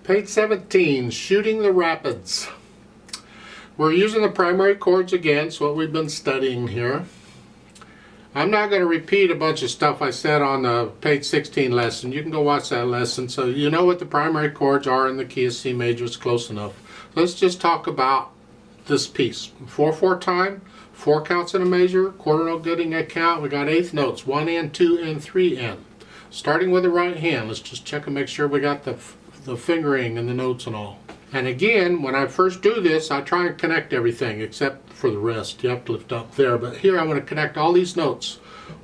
Page 17, Shooting the Rapids. We're using the primary chords again. It's what we've been studying here. I'm not going to repeat a bunch of stuff I said on the page 16 lesson. You can go watch that lesson so you know what the primary chords are in the key of C major. It's close enough. Let's just talk about this piece. 4/4 time, 4 counts in a measure, quarter note getting a count. We got eighth notes, 1 and 2 and 3 and. Starting with the right hand, let's just check and make sure we got the fingering and the notes and all. And again, when I first do this, I try and connect everything except for the rest. You have to lift up there, but here I want to connect all these notes.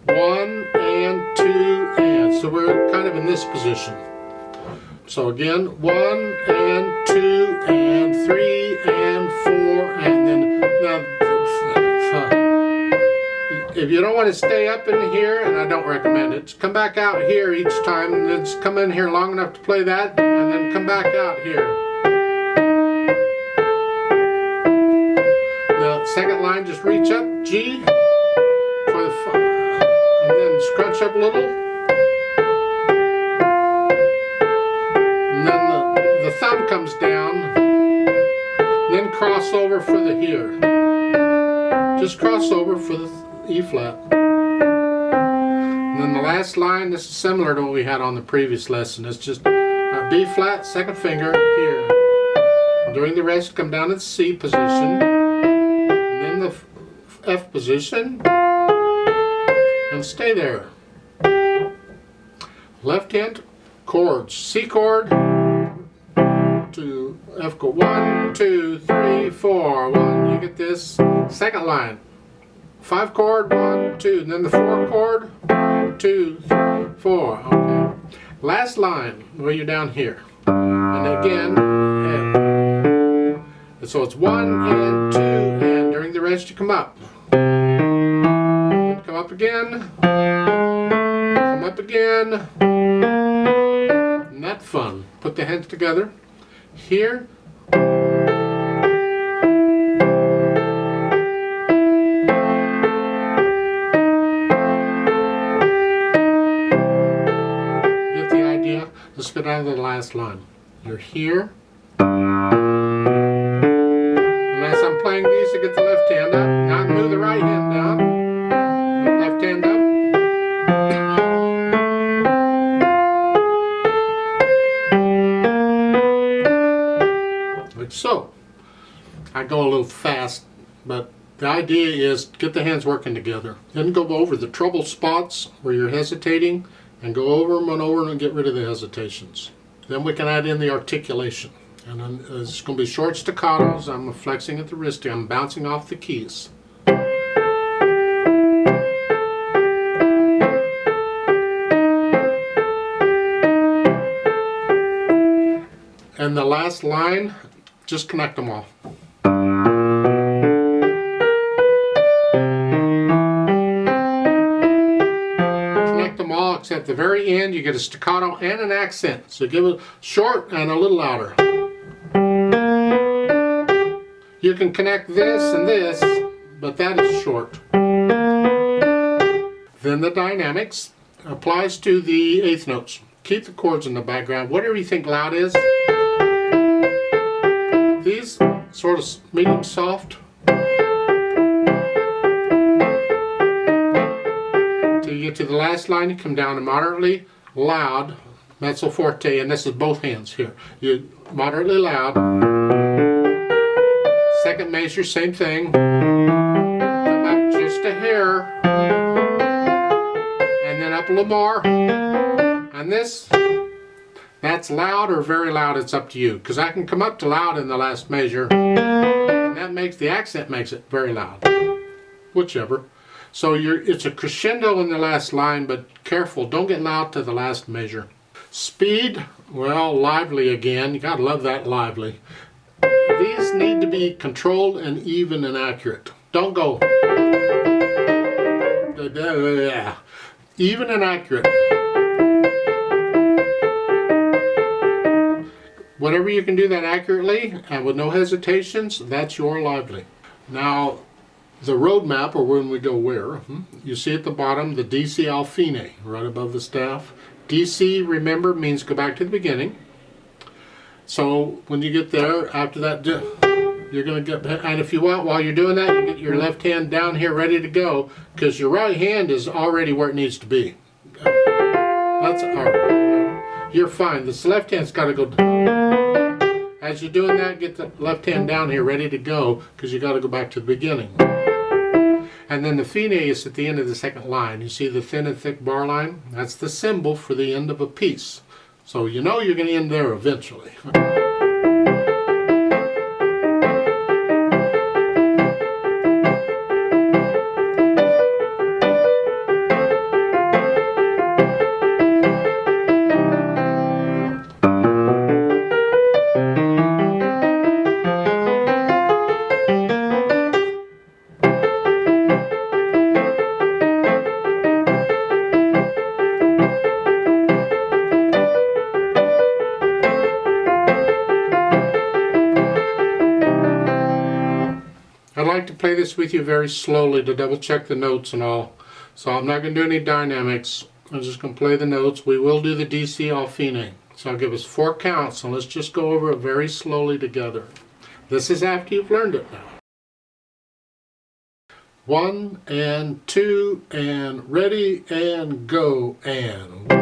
1 and 2 and. So we're kind of in this position. So again, 1 and 2 and 3 and 4 and then now. If you don't want to stay up in here, and I don't recommend it, come back out here each time and then come in here long enough to play that and then come back out here. The second line, just reach up, G, for the and then scrunch up a little. And then the thumb comes down, and then cross over for the here. Just cross over for the E flat. And then the last line, this is similar to what we had on the previous lesson. It's just a B flat, second finger here. And during the rest, come down to the C position, and then the F position, and stay there. Left hand chords, C chord to F chord, 1, 2, 3, 4, 1. You get this. Second line. 5 chord, 1, 2, and then the 4 chord, 2, 4. Okay. Last line, where you're down here. And again, and so it's 1 and 2, and during the rest you come up. Then come up again. Come up again. And that's fun. Put the hands together. Here. Let's go down to the last line. You're here. And as I'm playing these, I get the left hand up. Now I move the right hand down. Left hand up. Like so. I go a little fast, but the idea is get the hands working together. Then go over the trouble spots where you're hesitating, and go over them and over and get rid of the hesitations. Then we can add in the articulation. And then it's going to be short staccatos. I'm flexing at the wrist. I'm bouncing off the keys. And the last line, just connect them all. At the very end you get a staccato and an accent, so give it short and a little louder. You can connect this and this, but that is short. Then the dynamics applies to the eighth notes. Keep the chords in the background. Whatever you think loud is, these sort of medium soft. You get to the last line, you come down to moderately loud, mezzo forte, and this is both hands here. You moderately loud. Second measure, same thing. Come up just a hair, and then up a little more. And this, that's loud or very loud. It's up to you, because I can come up to loud in the last measure, and that makes the accent makes it very loud. Whichever. So it's a crescendo in the last line, but careful, don't get loud to the last measure. Speed, well, lively again. You gotta love that lively. These need to be controlled and even and accurate. Don't go even and accurate. Whatever you can do that accurately and with no hesitations, that's your lively. Now, the road map, or when we go where, you see at the bottom the DC al fine, right above the staff. DC, remember, means go back to the beginning. So when you get there, after that, you're going to get, and if you want, while you're doing that, you get your left hand down here ready to go, because your right hand is already where it needs to be. That's you're fine. This left hand's got to go. As you're doing that, get the left hand down here ready to go, because you got to go back to the beginning. And then the fine is at the end of the second line. You see the thin and thick bar line? That's the symbol for the end of a piece. So you know you're going to end there eventually. I'd like to play this with you very slowly to double check the notes and all. So I'm not going to do any dynamics. I'm just going to play the notes. We will do the DC all fine. So I'll give us 4 counts, and let's just go over it very slowly together. This is after you've learned it now. 1 and 2 and ready and go and 1.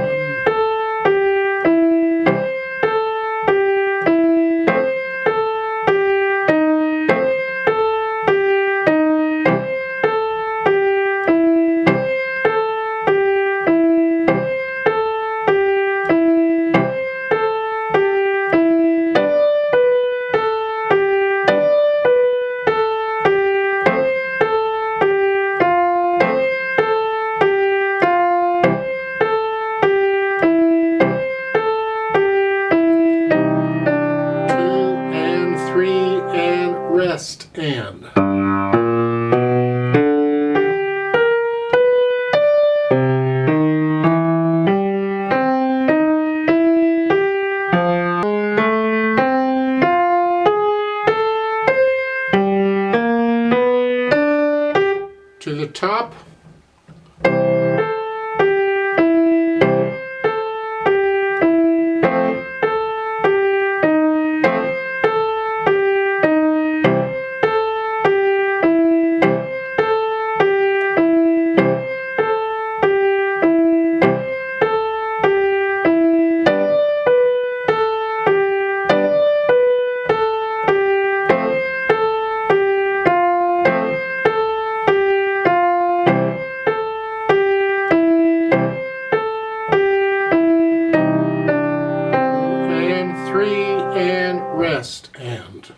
Rest and. To the top. And 3 and rest and.